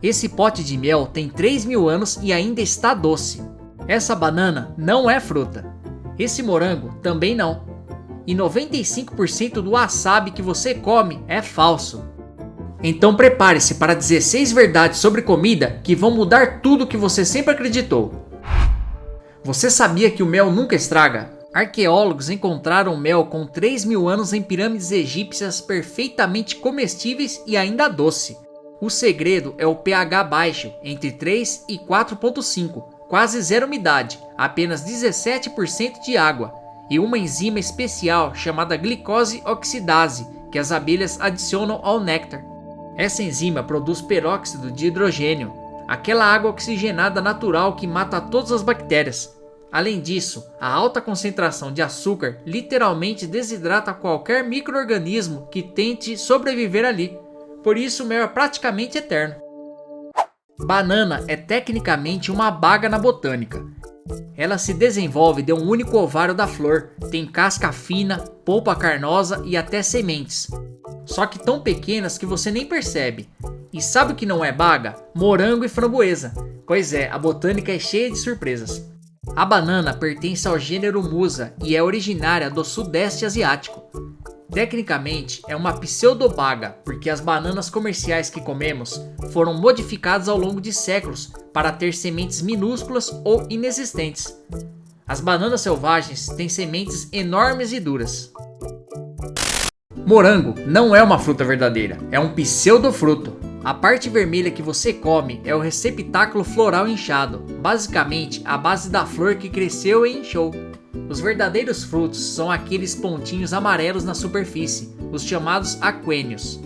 Esse pote de mel tem 3.000 anos e ainda está doce. Essa banana não é fruta. Esse morango também não. E 95% do wasabi que você come é falso. Então prepare-se para 16 verdades sobre comida que vão mudar tudo o que você sempre acreditou. Você sabia que o mel nunca estraga? Arqueólogos encontraram mel com 3.000 anos em pirâmides egípcias perfeitamente comestíveis e ainda doce. O segredo é o pH baixo, entre 3 e 4,5, quase zero umidade, apenas 17% de água, e uma enzima especial chamada glicose oxidase, que as abelhas adicionam ao néctar. Essa enzima produz peróxido de hidrogênio, aquela água oxigenada natural que mata todas as bactérias. Além disso, a alta concentração de açúcar literalmente desidrata qualquer micro-organismo que tente sobreviver ali. Por isso o mel é praticamente eterno. Banana é tecnicamente uma baga na botânica. Ela se desenvolve de um único ovário da flor, tem casca fina, polpa carnosa e até sementes. Só que tão pequenas que você nem percebe. E sabe o que não é baga? Morango e framboesa. Pois é, a botânica é cheia de surpresas. A banana pertence ao gênero Musa e é originária do Sudeste Asiático. Tecnicamente, é uma pseudobaga, porque as bananas comerciais que comemos foram modificadas ao longo de séculos para ter sementes minúsculas ou inexistentes. As bananas selvagens têm sementes enormes e duras. Morango não é uma fruta verdadeira, é um pseudofruto. A parte vermelha que você come é o receptáculo floral inchado, basicamente a base da flor que cresceu e inchou. Os verdadeiros frutos são aqueles pontinhos amarelos na superfície, os chamados aquênios.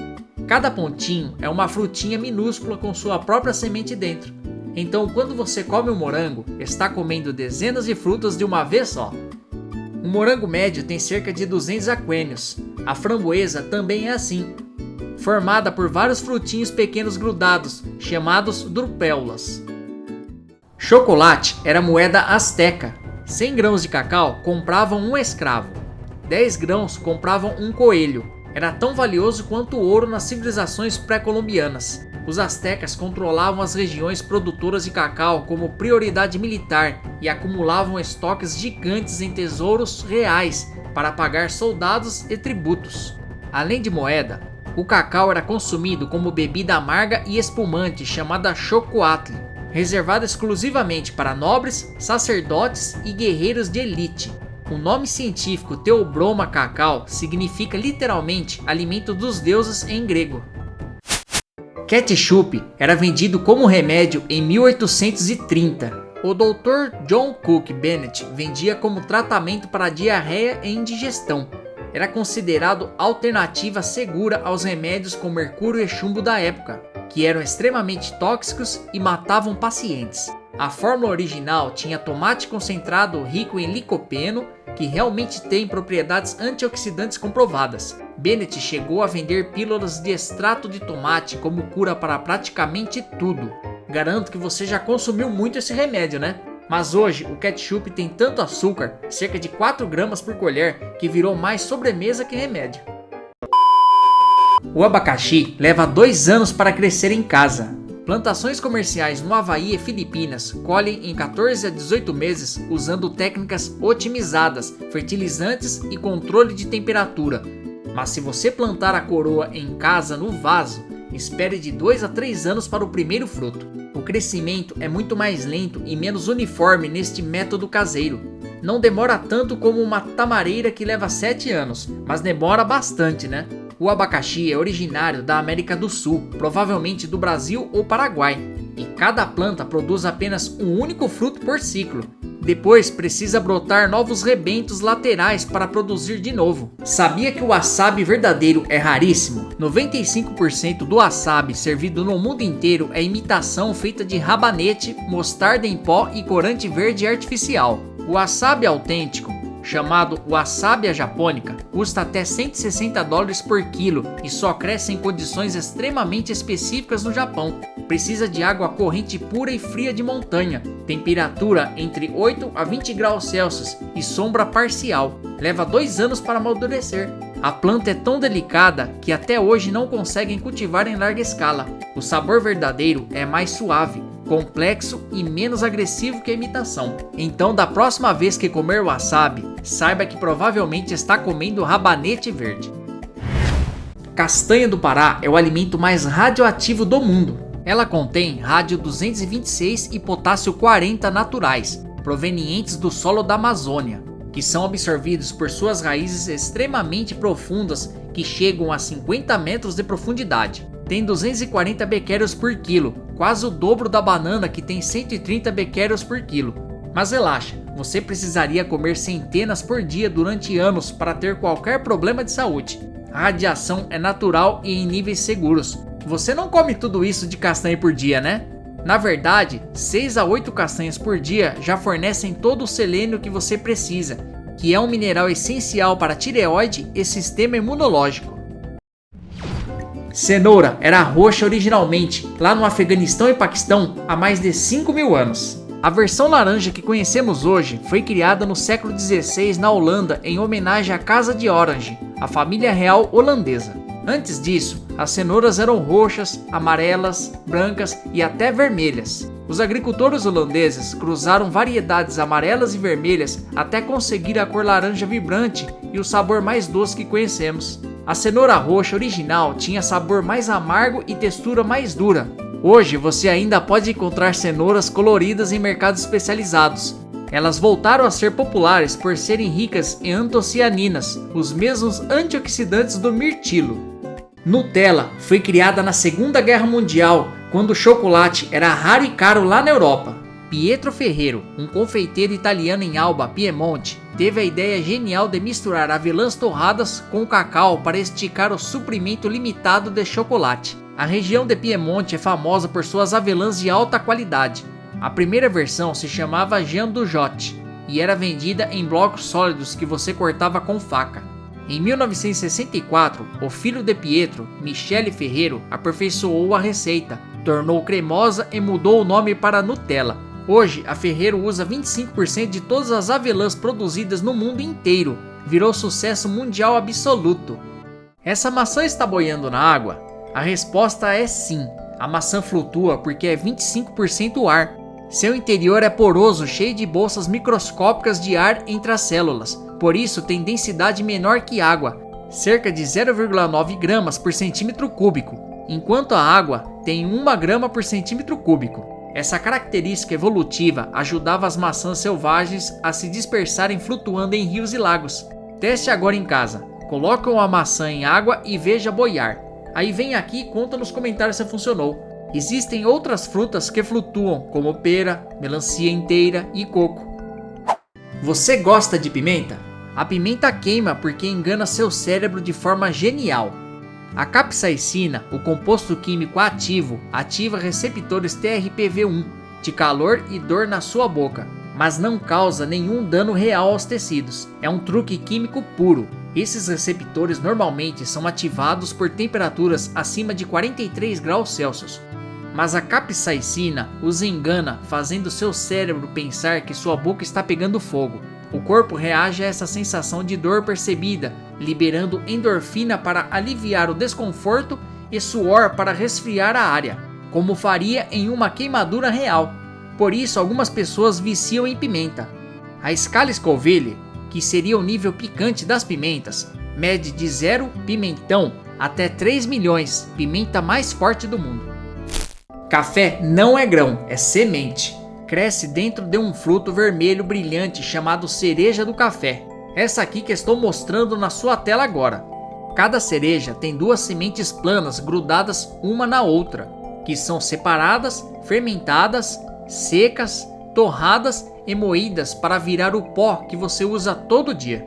Cada pontinho é uma frutinha minúscula com sua própria semente dentro. Então, quando você come um morango, está comendo dezenas de frutas de uma vez só. O morango médio tem cerca de 200 aquênios. A framboesa também é assim, formada por vários frutinhos pequenos grudados, chamados drupéolas. Chocolate era moeda asteca. 100 grãos de cacau compravam um escravo. 10 grãos compravam um coelho. Era tão valioso quanto o ouro nas civilizações pré-colombianas. Os astecas controlavam as regiões produtoras de cacau como prioridade militar e acumulavam estoques gigantes em tesouros reais para pagar soldados e tributos. Além de moeda, o cacau era consumido como bebida amarga e espumante chamada chocoatl, reservada exclusivamente para nobres, sacerdotes e guerreiros de elite. O nome científico Theobroma cacao significa literalmente alimento dos deuses em grego. Ketchup era vendido como remédio em 1830. O Dr. John Cook Bennett vendia como tratamento para diarreia e indigestão. Era considerado alternativa segura aos remédios com mercúrio e chumbo da época, que eram extremamente tóxicos e matavam pacientes. A fórmula original tinha tomate concentrado rico em licopeno, que realmente tem propriedades antioxidantes comprovadas. Bennett chegou a vender pílulas de extrato de tomate como cura para praticamente tudo. Garanto que você já consumiu muito esse remédio, né? Mas hoje o ketchup tem tanto açúcar, cerca de 4 gramas por colher, que virou mais sobremesa que remédio. O abacaxi leva 2 anos para crescer em casa. Plantações comerciais no Havaí e Filipinas colhem em 14 a 18 meses usando técnicas otimizadas, fertilizantes e controle de temperatura. Mas se você plantar a coroa em casa no vaso, espere de 2 a 3 anos para o primeiro fruto. O crescimento é muito mais lento e menos uniforme neste método caseiro. Não demora tanto como uma tamareira que leva 7 anos, mas demora bastante, né? O abacaxi é originário da América do Sul, provavelmente do Brasil ou Paraguai, e cada planta produz apenas um único fruto por ciclo. Depois precisa brotar novos rebentos laterais para produzir de novo. Sabia que o wasabi verdadeiro é raríssimo? 95% do wasabi servido no mundo inteiro é imitação feita de rabanete, mostarda em pó e corante verde artificial. O wasabi autêntico, chamado wasabi japônica, custa até $160 por quilo e só cresce em condições extremamente específicas no Japão. Precisa de água corrente pura e fria de montanha, temperatura entre 8 a 20 graus Celsius e sombra parcial. Leva 2 anos para amadurecer. A planta é tão delicada que até hoje não conseguem cultivar em larga escala. O sabor verdadeiro é mais suave, complexo e menos agressivo que a imitação. Então, da próxima vez que comer wasabi, saiba que provavelmente está comendo rabanete verde. Castanha do Pará é o alimento mais radioativo do mundo. Ela contém rádio 226 e potássio 40 naturais, provenientes do solo da Amazônia, que são absorvidos por suas raízes extremamente profundas que chegam a 50 metros de profundidade. Tem 240 becquerels por quilo, quase o dobro da banana que tem 130 becquerels por quilo. Mas relaxa, você precisaria comer centenas por dia durante anos para ter qualquer problema de saúde. A radiação é natural e em níveis seguros. Você não come tudo isso de castanha por dia, né? Na verdade, 6 a 8 castanhas por dia já fornecem todo o selênio que você precisa, que é um mineral essencial para a tireoide e sistema imunológico. Cenoura era roxa originalmente, lá no Afeganistão e Paquistão, há mais de 5.000 anos. A versão laranja que conhecemos hoje foi criada no século XVI na Holanda em homenagem à Casa de Orange, a família real holandesa. Antes disso, as cenouras eram roxas, amarelas, brancas e até vermelhas. Os agricultores holandeses cruzaram variedades amarelas e vermelhas até conseguir a cor laranja vibrante e o sabor mais doce que conhecemos. A cenoura roxa original tinha sabor mais amargo e textura mais dura. Hoje você ainda pode encontrar cenouras coloridas em mercados especializados. Elas voltaram a ser populares por serem ricas em antocianinas, os mesmos antioxidantes do mirtilo. Nutella foi criada na Segunda Guerra Mundial, quando o chocolate era raro e caro lá na Europa. Pietro Ferrero, um confeiteiro italiano em Alba, Piemonte, teve a ideia genial de misturar avelãs torradas com cacau para esticar o suprimento limitado de chocolate. A região de Piemonte é famosa por suas avelãs de alta qualidade. A primeira versão se chamava Jean do Jote e era vendida em blocos sólidos que você cortava com faca. Em 1964, o filho de Pietro, Michele Ferrero, aperfeiçoou a receita, tornou cremosa e mudou o nome para Nutella. Hoje, a Ferrero usa 25% de todas as avelãs produzidas no mundo inteiro. Virou sucesso mundial absoluto. Essa maçã está boiando na água? A resposta é sim. A maçã flutua porque é 25% ar. Seu interior é poroso, cheio de bolsas microscópicas de ar entre as células. Por isso tem densidade menor que água, cerca de 0,9 gramas por centímetro cúbico, enquanto a água tem 1 grama por centímetro cúbico. Essa característica evolutiva ajudava as maçãs selvagens a se dispersarem flutuando em rios e lagos. Teste agora em casa. Coloque uma maçã em água e veja boiar. Aí vem aqui e conta nos comentários se funcionou. Existem outras frutas que flutuam, como pera, melancia inteira e coco. Você gosta de pimenta? A pimenta queima porque engana seu cérebro de forma genial. A capsaicina, o composto químico ativo, ativa receptores TRPV1 de calor e dor na sua boca, mas não causa nenhum dano real aos tecidos. É um truque químico puro. Esses receptores normalmente são ativados por temperaturas acima de 43 graus Celsius. Mas a capsaicina os engana, fazendo seu cérebro pensar que sua boca está pegando fogo. O corpo reage a essa sensação de dor percebida, liberando endorfina para aliviar o desconforto e suor para resfriar a área, como faria em uma queimadura real. Por isso, algumas pessoas viciam em pimenta. A escala Scoville, que seria o nível picante das pimentas, mede de 0 pimentão até 3 milhões, pimenta mais forte do mundo. Café não é grão, é semente. Cresce dentro de um fruto vermelho brilhante chamado cereja do café. Essa aqui que estou mostrando na sua tela agora. Cada cereja tem 2 sementes planas grudadas uma na outra, que são separadas, fermentadas, secas, torradas e moídas para virar o pó que você usa todo dia.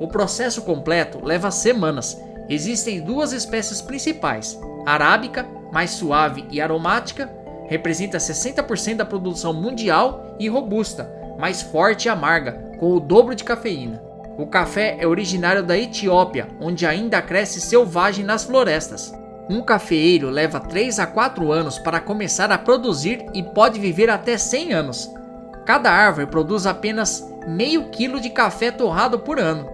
O processo completo leva semanas. Existem 2 espécies principais: arábica, mais suave e aromática, representa 60% da produção mundial, e robusta, mais forte e amarga, com o dobro de cafeína. O café é originário da Etiópia, onde ainda cresce selvagem nas florestas. Um cafeeiro leva 3 a 4 anos para começar a produzir e pode viver até 100 anos. Cada árvore produz apenas meio quilo de café torrado por ano.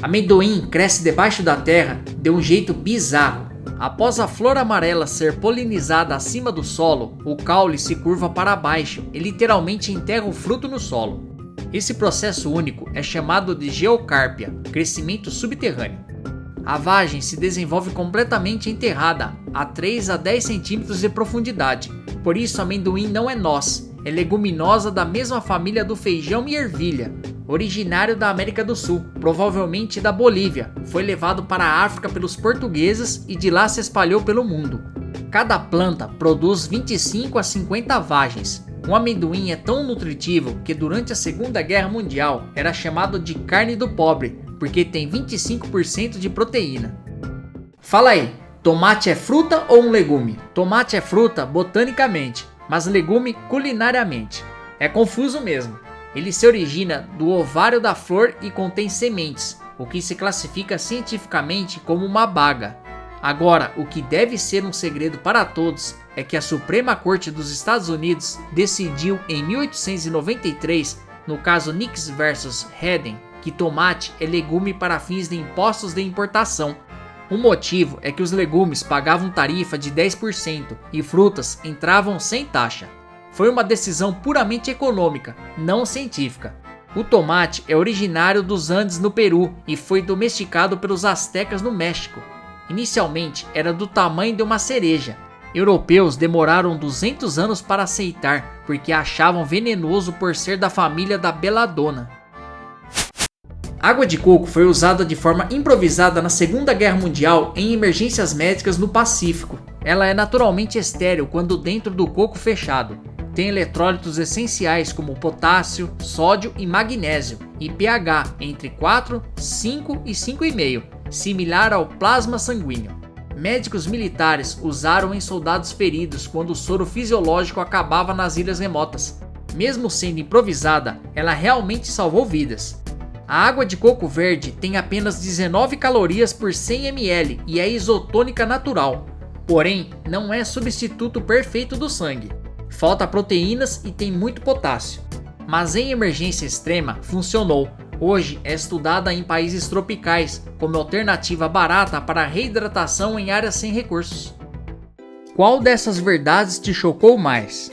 Amendoim cresce debaixo da terra de um jeito bizarro. Após a flor amarela ser polinizada acima do solo, o caule se curva para baixo e literalmente enterra o fruto no solo. Esse processo único é chamado de geocárpia, crescimento subterrâneo. A vagem se desenvolve completamente enterrada, a 3 a 10 centímetros de profundidade. Por isso, amendoim não é noz, é leguminosa da mesma família do feijão e ervilha. Originário da América do Sul, provavelmente da Bolívia, foi levado para a África pelos portugueses e de lá se espalhou pelo mundo. Cada planta produz 25 a 50 vagens. O amendoim é tão nutritivo que durante a Segunda Guerra Mundial era chamado de carne do pobre, porque tem 25% de proteína. Fala aí, tomate é fruta ou um legume? Tomate é fruta botanicamente, mas legume culinariamente. É confuso mesmo. Ele se origina do ovário da flor e contém sementes, o que se classifica cientificamente como uma baga. Agora, o que deve ser um segredo para todos é que a Suprema Corte dos Estados Unidos decidiu em 1893, no caso Nix vs Heden, que tomate é legume para fins de impostos de importação. O motivo é que os legumes pagavam tarifa de 10% e frutas entravam sem taxa. Foi uma decisão puramente econômica, não científica. O tomate é originário dos Andes no Peru e foi domesticado pelos astecas no México. Inicialmente era do tamanho de uma cereja. Europeus demoraram 200 anos para aceitar, porque achavam venenoso por ser da família da beladona. Água de coco foi usada de forma improvisada na Segunda Guerra Mundial em emergências médicas no Pacífico. Ela é naturalmente estéril quando dentro do coco fechado. Tem eletrólitos essenciais como potássio, sódio e magnésio, e pH entre 4, 5 e 5,5, similar ao plasma sanguíneo. Médicos militares usaram em soldados feridos quando o soro fisiológico acabava nas ilhas remotas. Mesmo sendo improvisada, ela realmente salvou vidas. A água de coco verde tem apenas 19 calorias por 100 ml e é isotônica natural. Porém, não é substituto perfeito do sangue. Falta proteínas e tem muito potássio. Mas em emergência extrema, funcionou. Hoje é estudada em países tropicais como alternativa barata para reidratação em áreas sem recursos. Qual dessas verdades te chocou mais?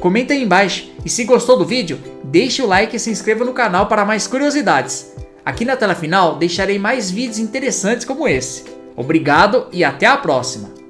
Comenta aí embaixo e se gostou do vídeo, deixe o like e se inscreva no canal para mais curiosidades. Aqui na tela final deixarei mais vídeos interessantes como esse. Obrigado e até a próxima!